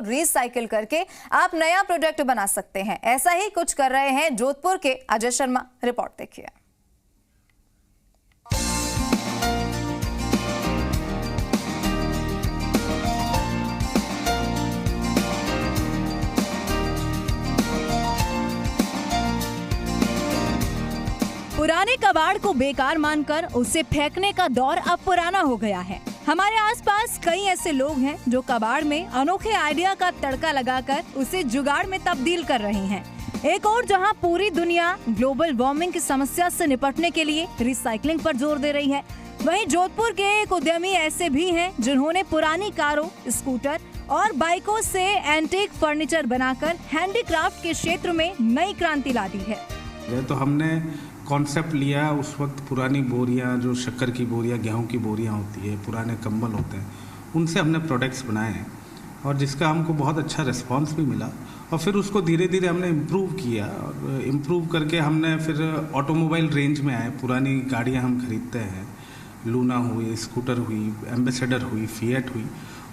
Recycle करके आप नया प्रोडक्ट बना सकते हैं। ऐसा ही कुछ कर रहे हैं जोधपुर के अजय शर्मा। रिपोर्ट देखिए। पुराने कबाड़ को बेकार मानकर उसे फेंकने का दौर अब पुराना हो गया है। हमारे आसपास कई ऐसे लोग हैं जो कबाड़ में अनोखे आइडिया का तड़का लगाकर उसे जुगाड़ में तब्दील कर रहे हैं। एक और जहां पूरी दुनिया ग्लोबल वार्मिंग की समस्या से निपटने के लिए रिसाइकलिंग पर जोर दे रही है, वहीं जोधपुर के एक उद्यमी ऐसे भी हैं जिन्होंने पुरानी कारों, स्कूटर और बाइकों से एंटीक फर्नीचर बनाकर हैंडीक्राफ्ट के क्षेत्र में नई क्रांति ला दी है। तो हमने कॉन्सेप्ट लिया उस वक्त पुरानी बोरियां, जो शक्कर की बोरियां, गेहूं की बोरियां होती है, पुराने कंबल होते हैं, उनसे हमने प्रोडक्ट्स बनाए हैं और जिसका हमको बहुत अच्छा रिस्पांस भी मिला। और फिर उसको धीरे धीरे हमने इम्प्रूव किया और इम्प्रूव करके हमने फिर ऑटोमोबाइल रेंज में आए। पुरानी गाड़ियां हम खरीदते हैं, लूना हुई, स्कूटर हुई, एम्बेसडर हुई, फिएट हुई,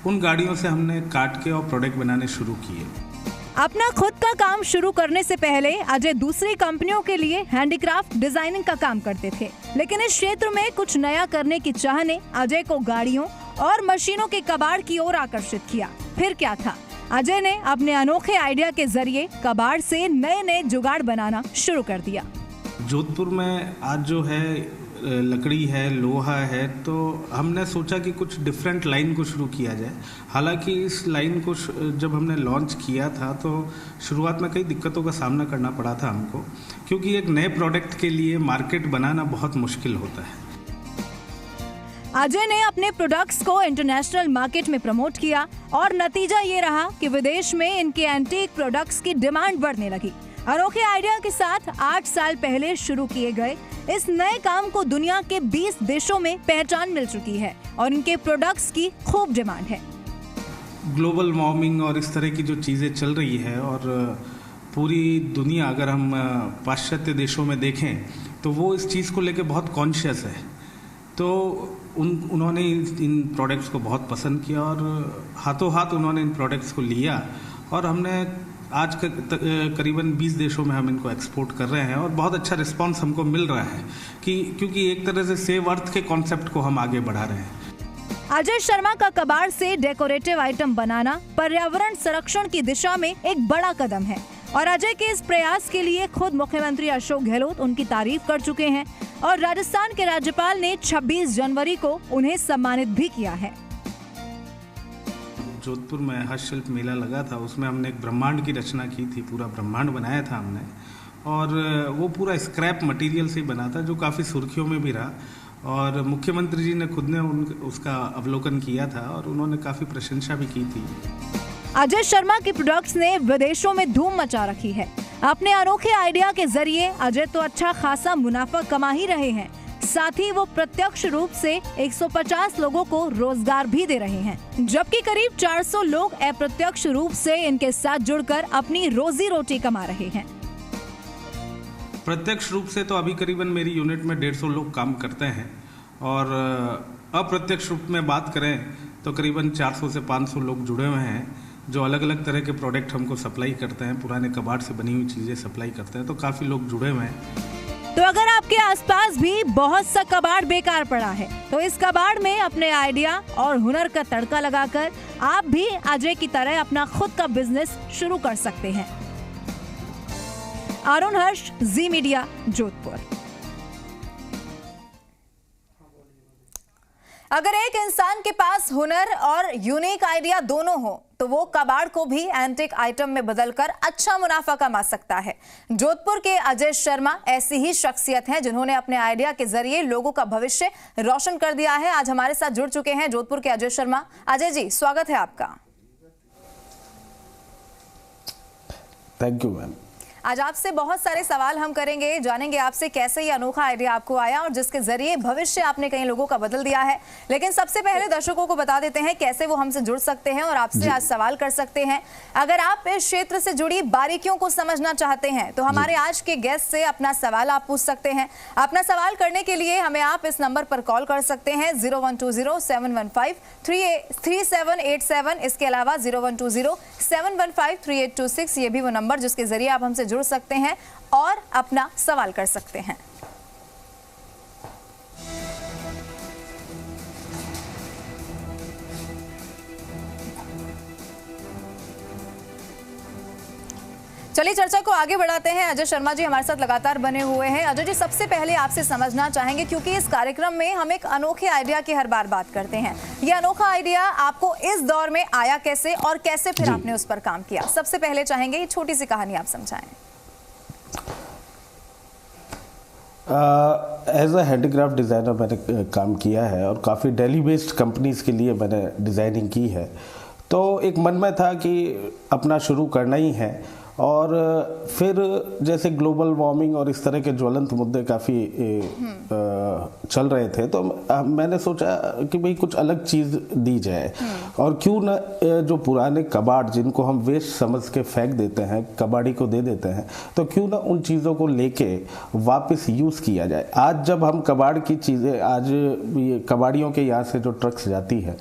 उन गाड़ियों से हमने काट के और प्रोडक्ट बनाने शुरू किए। अपना खुद का काम शुरू करने से पहले अजय दूसरी कंपनियों के लिए हैंडीक्राफ्ट डिजाइनिंग का काम करते थे, लेकिन इस क्षेत्र में कुछ नया करने की चाह ने अजय को गाड़ियों और मशीनों के कबाड़ की ओर आकर्षित किया। फिर क्या था, अजय ने अपने अनोखे आइडिया के जरिए कबाड़ से नए नए जुगाड़ बनाना शुरू कर दिया। जोधपुर में आज जो है लकड़ी है, लोहा है, तो हमने सोचा कि कुछ डिफरेंट लाइन को शुरू किया जाए। हालांकि इस लाइन को जब हमने लॉन्च किया था तो शुरुआत में कई दिक्कतों का सामना करना पड़ा था हमको, क्योंकि एक नए प्रोडक्ट के लिए मार्केट बनाना बहुत मुश्किल होता है। अजय ने अपने प्रोडक्ट्स को इंटरनेशनल मार्केट में प्रमोट किया और नतीजा ये रहा कि विदेश में इनके एंटीक प्रोडक्ट्स की डिमांड बढ़ने लगी। अनोखे आइडिया के साथ 8 साल पहले शुरू किए गए इस नए काम को दुनिया के 20 देशों में पहचान मिल चुकी है और इनके प्रोडक्ट्स की खूब डिमांड है। ग्लोबल वार्मिंग और इस तरह की जो चीज़ें चल रही है और पूरी दुनिया, अगर हम पाश्चात्य देशों में देखें तो वो इस चीज़ को लेकर बहुत कॉन्शियस है। तो उन्होंने इन प्रोडक्ट्स को बहुत पसंद किया और हाथों हाथ उन्होंने इन प्रोडक्ट्स को लिया और हमने आज करीबन 20 देशों में हम इनको एक्सपोर्ट कर रहे हैं और बहुत अच्छा रिस्पांस हमको मिल रहा है क्योंकि एक तरह से सेव अर्थ के कॉन्सेप्ट को हम आगे बढ़ा रहे हैं। अजय शर्मा का कबाड़ से डेकोरेटिव आइटम बनाना पर्यावरण संरक्षण की दिशा में एक बड़ा कदम है और अजय के इस प्रयास के लिए खुद मुख्यमंत्री अशोक गहलोत उनकी तारीफ कर चुके हैं और राजस्थान के राज्यपाल ने 26 जनवरी को उन्हें सम्मानित भी किया है। जोधपुर में हस्तशिल्प मेला लगा था, उसमें हमने एक ब्रह्मांड की रचना की थी, पूरा ब्रह्मांड बनाया था हमने और वो पूरा स्क्रैप मटेरियल से बना था, जो काफ़ी सुर्खियों में भी रहा और मुख्यमंत्री जी ने खुद ने उसका अवलोकन किया था और उन्होंने काफ़ी प्रशंसा भी की थी। अजय शर्मा के प्रोडक्ट्स ने विदेशों में धूम मचा रखी है। अपने अनोखे आइडिया के जरिए अजय तो अच्छा खासा मुनाफा कमा ही रहे हैं, साथ ही वो प्रत्यक्ष रूप से 150 लोगों को रोजगार भी दे रहे हैं, जबकि करीब 400 लोग अप्रत्यक्ष रूप से इनके साथ जुड़कर अपनी रोजी रोटी कमा रहे हैं। प्रत्यक्ष रूप से तो अभी करीबन मेरी यूनिट में 150 लोग काम करते हैं और अप्रत्यक्ष रूप में बात करें तो करीबन 400 से 500 लोग जुड़े हुए हैं, जो अलग अलग तरह के प्रोडक्ट हमको सप्लाई करते हैं, पुराने कबाड़ से बनी हुई चीज़ें सप्लाई करते हैं, तो काफ़ी लोग जुड़े हुए हैं। तो अगर आपके आसपास भी बहुत सा कबाड़ बेकार पड़ा है तो इस कबाड़ में अपने आइडिया और हुनर का तड़का लगाकर आप भी अजय की तरह अपना खुद का बिजनेस शुरू कर सकते हैं। अरुण हर्ष, जी मीडिया, जोधपुर। अगर एक इंसान के पास हुनर और यूनिक आइडिया दोनों हो तो वो कबाड़ को भी एंटिक आइटम में बदलकर अच्छा मुनाफा कमा सकता है। जोधपुर के अजय शर्मा ऐसी ही शख्सियत हैं जिन्होंने अपने आइडिया के जरिए लोगों का भविष्य रोशन कर दिया है। आज हमारे साथ जुड़ चुके हैं जोधपुर के अजय शर्मा। अजय जी, स्वागत है आपका। Thank you ma'am. आज आपसे बहुत सारे सवाल हम करेंगे, जानेंगे आपसे कैसे ये अनोखा आइडिया आपको आया और जिसके जरिए भविष्य आपने कई लोगों का बदल दिया है। लेकिन सबसे पहले दर्शकों को बता देते हैं कैसे वो हमसे जुड़ सकते हैं और आपसे आज सवाल कर सकते हैं। अगर आप इस क्षेत्र से जुड़ी बारीकियों को समझना चाहते हैं तो हमारे आज के गेस्ट से अपना सवाल आप पूछ सकते हैं। अपना सवाल करने के लिए हमें आप इस नंबर पर कॉल कर सकते हैं 0120-715-3787। इसके अलावा 0120-715-3826 ये भी वो नंबर जिसके जरिए आप हमसे जुड़ सकते हैं और अपना सवाल कर सकते हैं। चलिए चर्चा को आगे बढ़ाते हैं। अजय शर्मा जी हमारे साथ लगातार बने हुए हैं। अजय जी, सबसे पहले आपसे समझना चाहेंगे, क्योंकि इस कार्यक्रम में हम एक अनोखे आइडिया की हर बार बात करते हैं, ये अनोखा आइडिया आपको इस दौर में आया कैसे और कैसे फिर आपने उस पर काम किया? सबसे पहले चाहेंगे ये छोटी सी कहानी आप समझाएं। एज अ हैंडीक्राफ्ट डिज़ाइनर मैंने काम किया है और काफ़ी दिल्ली बेस्ड कंपनीज के लिए मैंने डिज़ाइनिंग की है। तो एक मन में था कि अपना शुरू करना ही है। और फिर जैसे ग्लोबल वार्मिंग और इस तरह के ज्वलंत मुद्दे काफ़ी चल रहे थे, तो मैंने सोचा कि भाई कुछ अलग चीज़ दी जाए। और क्यों न जो पुराने कबाड़ जिनको हम वेस्ट समझ के फेंक देते हैं, कबाड़ी को दे देते हैं, तो क्यों ना उन चीज़ों को लेके वापस यूज़ किया जाए। आज जब हम कबाड़ की चीज़ें, आज ये कबाड़ियों के यहाँ से जो ट्रक्स जाती है।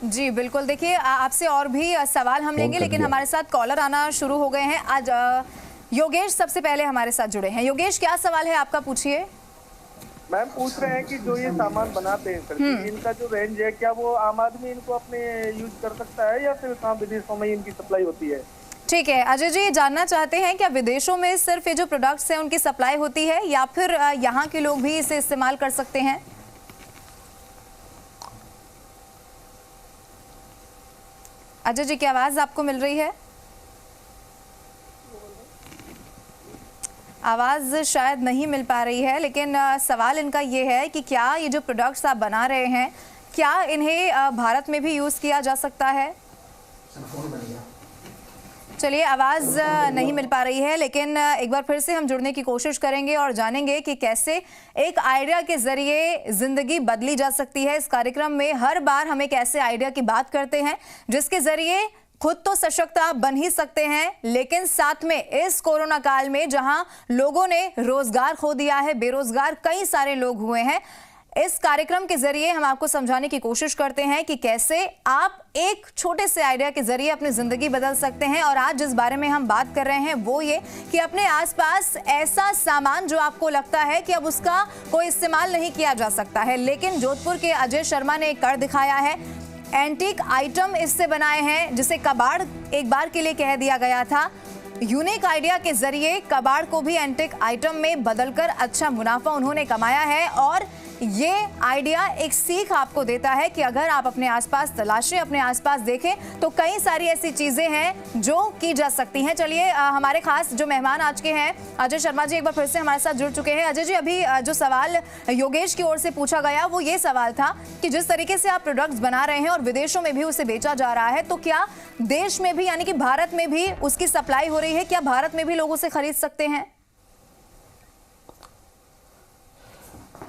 जी बिल्कुल, देखिए आपसे और भी सवाल हम लेंगे, लेकिन हमारे साथ कॉलर आना शुरू हो गए हैं। आज योगेश सबसे पहले हमारे साथ जुड़े हैं। योगेश, क्या सवाल है आपका, पूछिए। मैम पूछ रहे हैं कि जो ये सामान बनाते हैं सर, इनका जो रेंज है, क्या वो आम आदमी इनको अपने यूज कर सकता है या फिर कहाँ विदेशों में इनकी सप्लाई होती है? ठीक है अजय जी, जानना चाहते हैं क्या विदेशों में सिर्फ ये जो प्रोडक्ट्स हैं उनकी सप्लाई होती है या फिर यहाँ के लोग भी इसे इस्तेमाल कर सकते हैं? अजय जी की आवाज आपको मिल रही है? आवाज शायद नहीं मिल पा रही है, लेकिन सवाल इनका ये है कि क्या ये जो प्रोडक्ट्स आप बना रहे हैं, क्या इन्हें भारत में भी यूज किया जा सकता है? चलिए, आवाज नहीं मिल पा रही है, लेकिन एक बार फिर से हम जुड़ने की कोशिश करेंगे और जानेंगे कि कैसे एक आइडिया के जरिए जिंदगी बदली जा सकती है। इस कार्यक्रम में हर बार हम एक ऐसे आइडिया की बात करते हैं जिसके जरिए खुद तो सशक्त आप बन ही सकते हैं, लेकिन साथ में इस कोरोना काल में जहां लोगों ने रोजगार खो दिया है, बेरोजगार कई सारे लोग हुए हैं, इस कार्यक्रम के जरिए हम आपको समझाने की कोशिश करते हैं कि कैसे आप एक छोटे से आइडिया के जरिए अपनी जिंदगी बदल सकते हैं। और आज जिस बारे में हम बात कर रहे हैं वो ये कि अपने आसपास ऐसा सामान जो आपको लगता है कि अब उसका कोई इस्तेमाल नहीं किया जा सकता है, लेकिन जोधपुर के अजय शर्मा ने कर दिखाया है। एंटीक आइटम इससे बनाए हैं जिसे कबाड़ एक बार के लिए कह दिया गया था। यूनिक आइडिया के जरिए कबाड़ को भी एंटीक आइटम में बदलकर अच्छा मुनाफा उन्होंने कमाया है। और ये आइडिया एक सीख आपको देता है कि अगर आप अपने आसपास तलाशें, अपने आसपास देखें, तो कई सारी ऐसी चीजें हैं जो की जा सकती हैं। चलिए, हमारे खास जो मेहमान आज के हैं अजय शर्मा जी एक बार फिर से हमारे साथ जुड़ चुके हैं। अजय जी, अभी जो सवाल योगेश की ओर से पूछा गया वो ये सवाल था कि जिस तरीके से आप प्रोडक्ट्स बना रहे हैं और विदेशों में भी उसे बेचा जा रहा है, तो क्या देश में भी यानी कि भारत में भी उसकी सप्लाई हो रही है? क्या भारत में भी लोग उसे खरीद सकते हैं?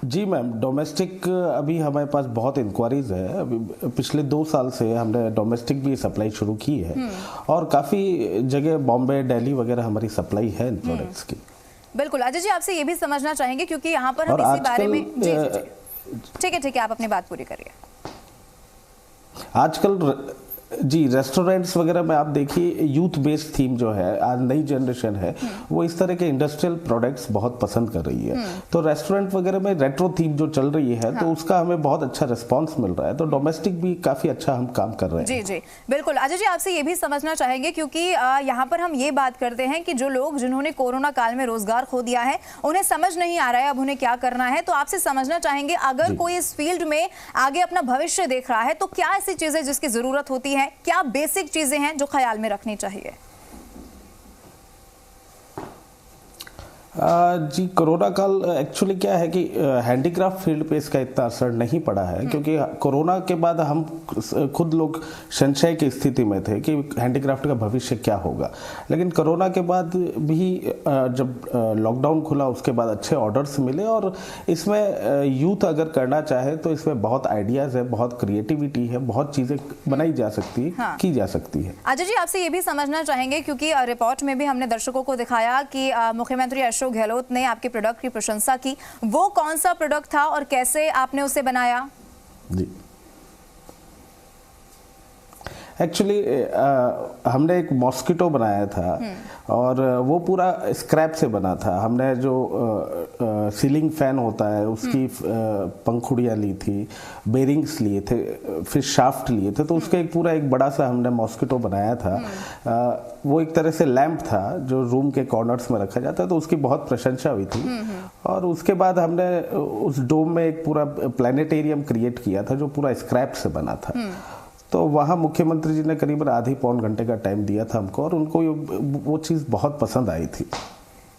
जी मैम, डोमेस्टिक अभी हमारे पास बहुत इंक्वायरीज है। अभी पिछले 2 साल से हमने डोमेस्टिक भी सप्लाई शुरू की है और काफ़ी जगह बॉम्बे, दिल्ली वगैरह हमारी सप्लाई है इन प्रोडक्ट्स की। बिल्कुल अजय जी, आपसे ये भी समझना चाहेंगे क्योंकि यहाँ पर हम इसी बारे में ठीक है आप अपनी बात पूरी करिए। आजकल जी रेस्टोरेंट्स वगैरह में आप देखिए यूथ बेस्ड थीम जो है, आज नई जनरेशन है वो इस तरह के इंडस्ट्रियल प्रोडक्ट्स बहुत पसंद कर रही है। तो रेस्टोरेंट वगैरह में रेट्रो थीम जो चल रही है, तो उसका हमें बहुत अच्छा रिस्पांस मिल रहा है। तो डोमेस्टिक भी काफी अच्छा हम काम कर रहे हैं। जी बिल्कुल अजय जी, आपसे ये भी समझना चाहेंगे क्योंकि यहाँ पर हम ये बात करते हैं कि जो लोग जिन्होंने कोरोना काल में रोजगार खो दिया है, उन्हें समझ नहीं आ रहा है अब उन्हें क्या करना है। तो आपसे समझना चाहेंगे, अगर कोई इस फील्ड में आगे अपना भविष्य देख रहा है तो क्या ऐसी चीजें जिसकी जरूरत होती है, क्या बेसिक चीजें हैं जो ख्याल में रखनी चाहिए? जी, कोरोना काल एक्चुअली क्या है कि हैंडीक्राफ्ट फील्ड पे इसका इतना असर नहीं पड़ा है, क्योंकि कोरोना के बाद हम खुद लोग संशय की स्थिति में थे कि हैंडीक्राफ्ट का भविष्य क्या होगा। लेकिन कोरोना के बाद भी जब लॉकडाउन खुला उसके बाद अच्छे ऑर्डर्स मिले, और इसमें यूथ अगर करना चाहे तो इसमें बहुत आइडियाज़ है, बहुत क्रिएटिविटी है, बहुत चीज़ें बनाई जा सकती है, हाँ। की जा सकती है। अजय जी, आपसे ये भी समझना चाहेंगे, क्योंकि रिपोर्ट में भी हमने दर्शकों को दिखाया कि मुख्यमंत्री अशोक गहलोत ने आपके प्रोडक्ट की प्रशंसा की। वो कौन सा प्रोडक्ट था और कैसे आपने उसे बनाया? जी, एक्चुअली हमने एक मॉस्किटो बनाया था, और वो पूरा स्क्रैप से बना था। हमने जो सीलिंग फैन होता है उसकी पंखुड़ियाँ ली थी, बेरिंग्स लिए थे, फिर शाफ्ट लिए थे, तो उसका एक बड़ा सा हमने मॉस्किटो बनाया था। वो एक तरह से लैंप था जो रूम के कॉर्नर्स में रखा जाता है, तो उसकी बहुत प्रशंसा हुई थी। और उसके बाद हमने उस डोम में एक पूरा प्लानिटेरियम क्रिएट किया था जो पूरा स्क्रैप से बना था। तो वहाँ मुख्यमंत्री जी ने करीबन आधी पौन घंटे का टाइम दिया था हमको, और उनको वो चीज़ बहुत पसंद आई थी।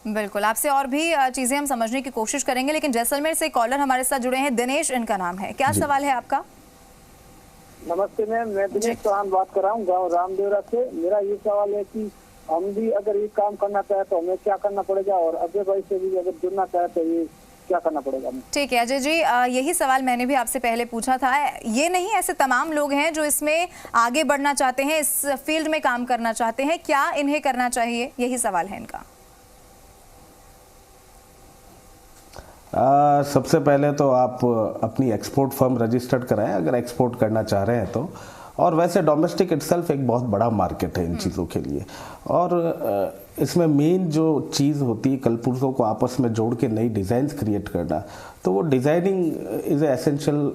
बिल्कुल, आपसे और भी चीजें हम समझने की कोशिश करेंगे, लेकिन जैसलमेर से कॉलर हमारे साथ जुड़े हैं, दिनेश इनका नाम है। क्या सवाल है आपका? नमस्ते मैम, मैं दिनेश चौहान बात कर रहा हूँ, गाँव रामदेवरा से। मेरा ये सवाल है कि हम भी अगर ये काम करना चाहे तो हमें क्या करना पड़ेगा, और अजय भाई से भी अगर जुड़ना चाहे तो ये क्या करना पड़ेगा? ठीक है अजय जी, यही सवाल मैंने भी आपसे पहले पूछा था। ये नहीं, ऐसे तमाम लोग हैं जो इसमें आगे बढ़ना चाहते हैं, इस फील्ड में काम करना चाहते हैं, क्या इन्हें करना चाहिए? यही सवाल है इनका। सबसे पहले तो आप अपनी एक्सपोर्ट फर्म रजिस्टर्ड कराएं अगर एक्सपोर्ट करना चाह रहे हैं तो। और वैसे डोमेस्टिक इटसेल्फ एक बहुत बड़ा मार्केट है इन चीज़ों के लिए, और इसमें मेन जो चीज़ होती है कलपुर्जों को आपस में जोड़ के नई डिज़ाइंस क्रिएट करना, तो वो designing is a essential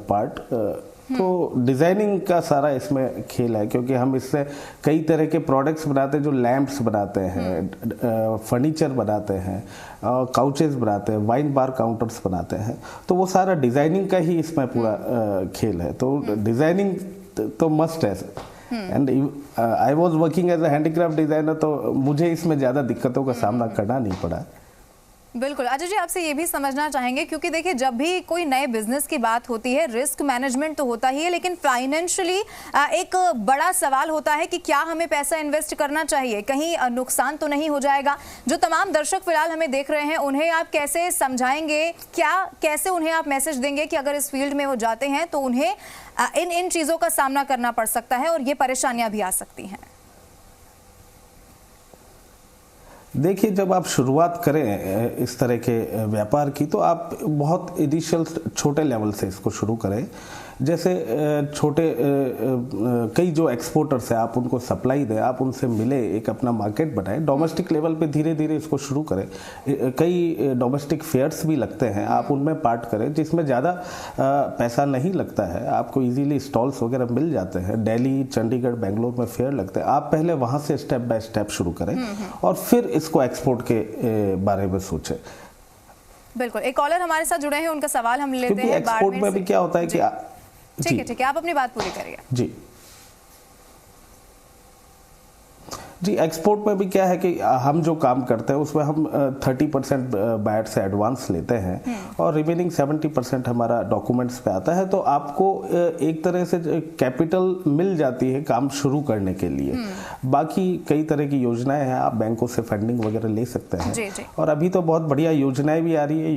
part. तो डिज़ाइनिंग का सारा इसमें खेल है, क्योंकि हम इससे कई तरह के प्रोडक्ट्स बनाते हैं, जो लैंप्स बनाते हैं, फर्नीचर बनाते हैं, काउचेस बनाते हैं, वाइन बार काउंटर्स बनाते हैं, तो वो सारा डिज़ाइनिंग का ही इसमें पूरा खेल है। तो डिज़ाइनिंग तो मस्ट है। And I was working as a handicraft designer, तो मुझे इसमें ज़्यादा दिक्कतों का सामना करना नहीं पड़ा। बिल्कुल अजय जी, आपसे ये भी समझना चाहेंगे, क्योंकि देखिए जब भी कोई नए बिजनेस की बात होती है, रिस्क मैनेजमेंट तो होता ही है, लेकिन फाइनेंशियली एक बड़ा सवाल होता है कि क्या हमें पैसा इन्वेस्ट करना चाहिए, कहीं नुकसान तो नहीं हो जाएगा। जो तमाम दर्शक फिलहाल हमें देख रहे हैं, उन्हें आप कैसे समझाएंगे, कैसे उन्हें आप मैसेज देंगे कि अगर इस फील्ड में वो जाते हैं तो उन्हें इन चीज़ों का सामना करना पड़ सकता है और ये परेशानियां भी आ सकती हैं? देखिए, जब आप शुरुआत करें इस तरह के व्यापार की, तो आप बहुत इनिशियल छोटे लेवल से इसको शुरू करें। जैसे छोटे कई जो एक्सपोर्टर्स हैं, आप उनको सप्लाई दें, आप उनसे मिले, एक अपना मार्केट बनाएं। डोमेस्टिक लेवल पे धीरे धीरे इसको शुरू करें। कई डोमेस्टिक फेयर्स भी लगते हैं, आप उनमें पार्ट करें, जिसमें ज़्यादा पैसा नहीं लगता है, आपको इजीली स्टॉल्स वगैरह मिल जाते हैं। दिल्ली, चंडीगढ़, बेंगलोर में फेयर लगते हैं। आप पहले वहाँ से स्टेप बाय स्टेप शुरू करें और फिर इसको एक्सपोर्ट के बारे में सोचें। बिल्कुल, एक कॉलर हमारे साथ जुड़े हैं, उनका सवाल हम लेते हैं। एक्सपोर्ट में भी क्या होता है कि ठीक है, आप अपनी बात पूरी करिए। जी, एक्सपोर्ट में भी क्या है कि हम जो काम करते हैं उसमें हम 30% बायर से एडवांस लेते हैं और रिमेनिंग 70% हमारा डॉक्यूमेंट्स पे आता है। तो आपको एक तरह से कैपिटल मिल जाती है काम शुरू करने के लिए। बाकी कई तरह की योजनाएं हैं, आप बैंकों से फंडिंग वगैरह ले सकते हैं। जी। और अभी तो बहुत बढ़िया योजनाएं भी आ रही है,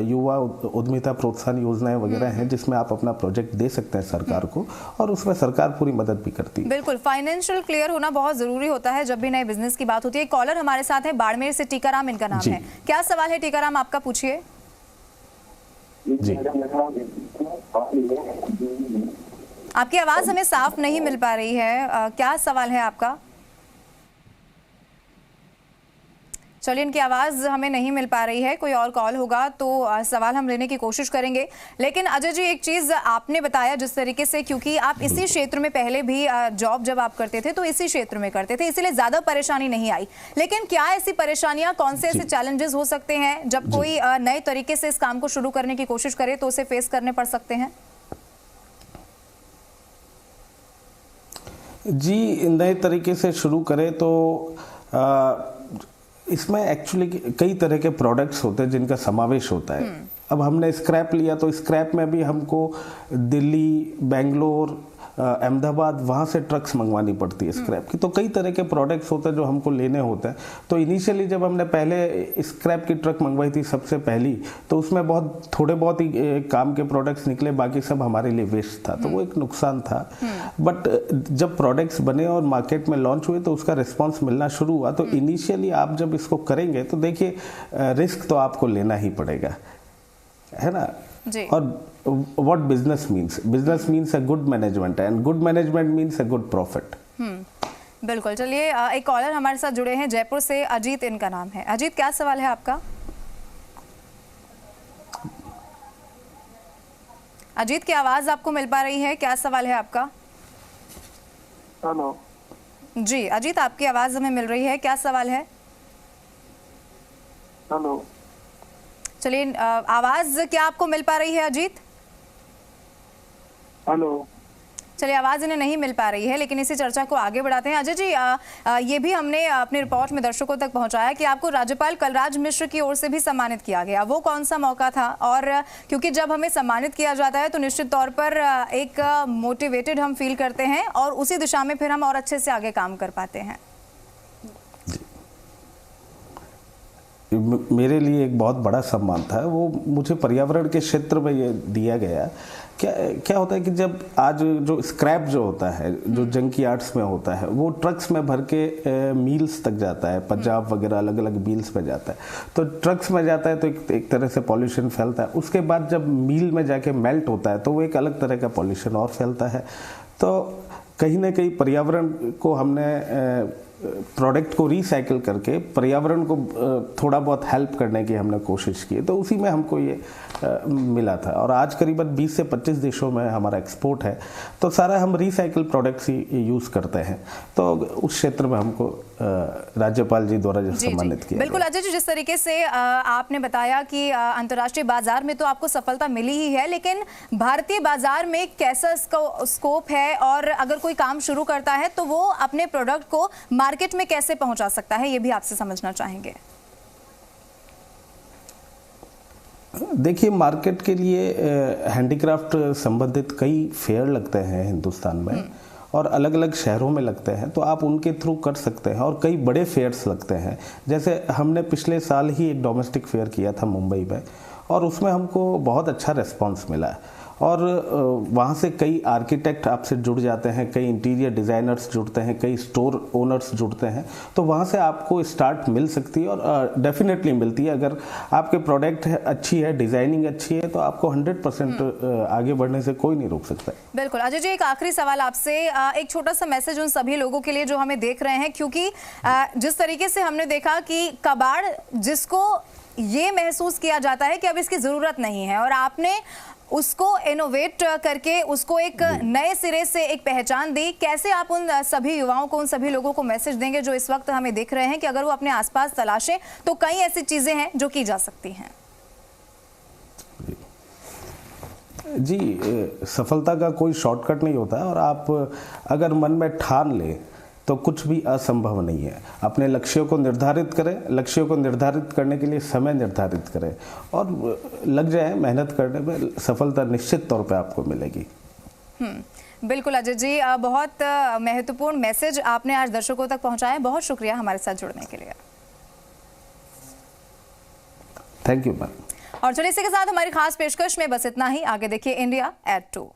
युवा उद्यमिता प्रोत्साहन योजनाएं वगैरह हैं, जिसमें आप अपना प्रोजेक्ट दे सकते हैं सरकार को, और उसमें सरकार पूरी मदद भी करती है। बिल्कुल, फाइनेंशियल क्लियर होना बहुत जरूरी होता है जब भी नए बिजनेस की बात होती है। कॉलर हमारे साथ है, बाड़मेर से टीकाराम इनका नाम है। क्या सवाल है टीकाराम आपका, पूछिए। जी, आपकी आवाज हमें साफ नहीं मिल पा रही है, क्या सवाल है आपका? चलिए, इनकी आवाज़ हमें नहीं मिल पा रही है, कोई और कॉल होगा तो सवाल हम लेने की कोशिश करेंगे। लेकिन अजय जी, एक चीज़ आपने बताया जिस तरीके से, क्योंकि आप इसी क्षेत्र में पहले भी जॉब जब आप करते थे तो इसी क्षेत्र में करते थे, इसलिए ज़्यादा परेशानी नहीं आई। लेकिन क्या ऐसी परेशानियां, कौन से ऐसे चैलेंजेस हो सकते हैं जब कोई नए तरीके से इस काम को शुरू करने की कोशिश करे तो उसे फेस करने पड़ सकते हैं? जी, नए तरीके से शुरू करें तो इसमें एक्चुअली कई तरह के प्रोडक्ट्स होते हैं जिनका समावेश होता है। अब हमने स्क्रैप लिया तो स्क्रैप में भी हमको दिल्ली, बेंगलोर, अहमदाबाद वहाँ से ट्रक्स मंगवानी पड़ती है स्क्रैप की। तो कई तरह के प्रोडक्ट्स होते हैं जो हमको लेने होते हैं। तो इनिशियली जब हमने पहले स्क्रैप की ट्रक मंगवाई थी सबसे पहली, तो उसमें बहुत थोड़े बहुत ही काम के प्रोडक्ट्स निकले, बाकी सब हमारे लिए वेस्ट था, तो वो एक नुकसान था। बट जब प्रोडक्ट्स बने और मार्केट में लॉन्च हुए तो उसका रिस्पॉन्स मिलना शुरू हुआ। तो इनिशियली आप जब इसको करेंगे तो देखिए रिस्क तो आपको लेना ही पड़ेगा, है ना। जी। और what business means a good management and good management means a good profit। बिल्कुल। चलिए एक कॉलर हमारे साथ जुड़े हैं जयपुर से, अजीत इनका नाम है। अजीत, क्या सवाल है आपका? अजीत की आवाज आपको मिल पा रही है? क्या सवाल है आपका? हेलो जी अजीत, आपकी आवाज हमें मिल रही है, क्या सवाल है? हेलो। चलिए आवाज क्या आपको मिल पा रही है अजीत? हेलो। चलिए आवाज इन्हें नहीं मिल पा रही है, लेकिन इसी चर्चा को आगे बढ़ाते हैं। अजय जी, ये भी हमने अपनी रिपोर्ट में दर्शकों तक पहुंचाया कि आपको राज्यपाल कलराज मिश्र की ओर से भी सम्मानित किया गया। वो कौन सा मौका था? और क्योंकि जब हमें सम्मानित किया जाता है तो निश्चित तौर पर एक मोटिवेटेड हम फील करते हैं और उसी दिशा में फिर हम और अच्छे से आगे काम कर पाते हैं। मेरे लिए एक बहुत बड़ा सम्मान था, वो मुझे पर्यावरण के क्षेत्र में ये दिया गया। क्या होता है कि जब आज जो स्क्रैप जो होता है, जो जंक यार्ड्स में होता है, वो ट्रक्स में भर के मिल्स तक जाता है, पंजाब वगैरह अलग अलग मिल्स में जाता है। तो ट्रक्स में जाता है तो एक तरह से पॉल्यूशन फैलता है। उसके बाद जब मिल में जाके मेल्ट होता है तो वो एक अलग तरह का पॉल्यूशन और फैलता है। तो कहीं ना कहीं पर्यावरण को हमने प्रोडक्ट को रिसाइकिल करके पर्यावरण को थोड़ा बहुत हेल्प करने की हमने कोशिश की, तो उसी में हमको ये मिला था। और आज करीबन 20 से 25 देशों में हमारा एक्सपोर्ट है, तो सारा हम रिसाइकिल प्रोडक्ट्स ही यूज़ करते हैं। तो उस क्षेत्र में हमको राज्यपाल जी द्वारा जो सम्मानित किया। बिल्कुल अजय जी, जिस तरीके से आपने बताया कि अंतर्राष्ट्रीय बाजार में तो आपको सफलता मिली ही है, लेकिन भारतीय बाजार में कैसा स्कोप है और अगर कोई काम शुरू करता है तो वो अपने प्रोडक्ट को मार्केट में कैसे पहुंचा सकता है, ये भी आपसे समझना चाहेंगे। देखिए, मार्केट के लिए हैंडीक्राफ्ट संबंधित कई फेयर लगते हैं हिंदुस्तान में और अलग अलग शहरों में लगते हैं, तो आप उनके थ्रू कर सकते हैं। और कई बड़े फेयर्स लगते हैं, जैसे हमने पिछले साल ही एक डोमेस्टिक फेयर किया था मुंबई में, और उसमें हमको बहुत अच्छा रिस्पांस मिला। और वहाँ से कई आर्किटेक्ट आपसे जुड़ जाते हैं, कई इंटीरियर डिज़ाइनर्स जुड़ते हैं, कई स्टोर ओनर्स जुड़ते हैं। तो वहाँ से आपको स्टार्ट मिल सकती है और डेफिनेटली मिलती है। अगर आपके प्रोडक्ट अच्छी है, डिज़ाइनिंग अच्छी है, तो आपको 100% आगे बढ़ने से कोई नहीं रोक सकता। बिल्कुल अजय जी, एक आखिरी सवाल आपसे, एक छोटा सा मैसेज उन सभी लोगों के लिए जो हमें देख रहे हैं, क्योंकि जिस तरीके से हमने देखा कि कबाड़ जिसको ये महसूस किया जाता है कि अब इसकी ज़रूरत नहीं है, और आपने उसको इनोवेट करके उसको एक नए सिरे से एक पहचान दी। कैसे आप उन सभी युवाओं को, उन सभी लोगों को मैसेज देंगे जो इस वक्त हमें देख रहे हैं कि अगर वो अपने आसपास तलाशें तो कई ऐसी चीजें हैं जो की जा सकती हैं? जी, सफलता का कोई शॉर्टकट नहीं होता है, और आप अगर मन में ठान लें तो कुछ भी असंभव नहीं है। अपने लक्ष्यों को निर्धारित करें, लक्ष्यों को निर्धारित करने के लिए समय निर्धारित करें और लग जाए मेहनत करने में, सफलता निश्चित तौर पे आपको मिलेगी। बिल्कुल अजय जी, बहुत महत्वपूर्ण मैसेज आपने आज दर्शकों तक पहुंचाया। बहुत शुक्रिया हमारे साथ जुड़ने के लिए। Thank you ma'am. और चलिए इसी के साथ हमारी खास पेशकश में बस इतना ही। आगे देखिए इंडिया एट 2।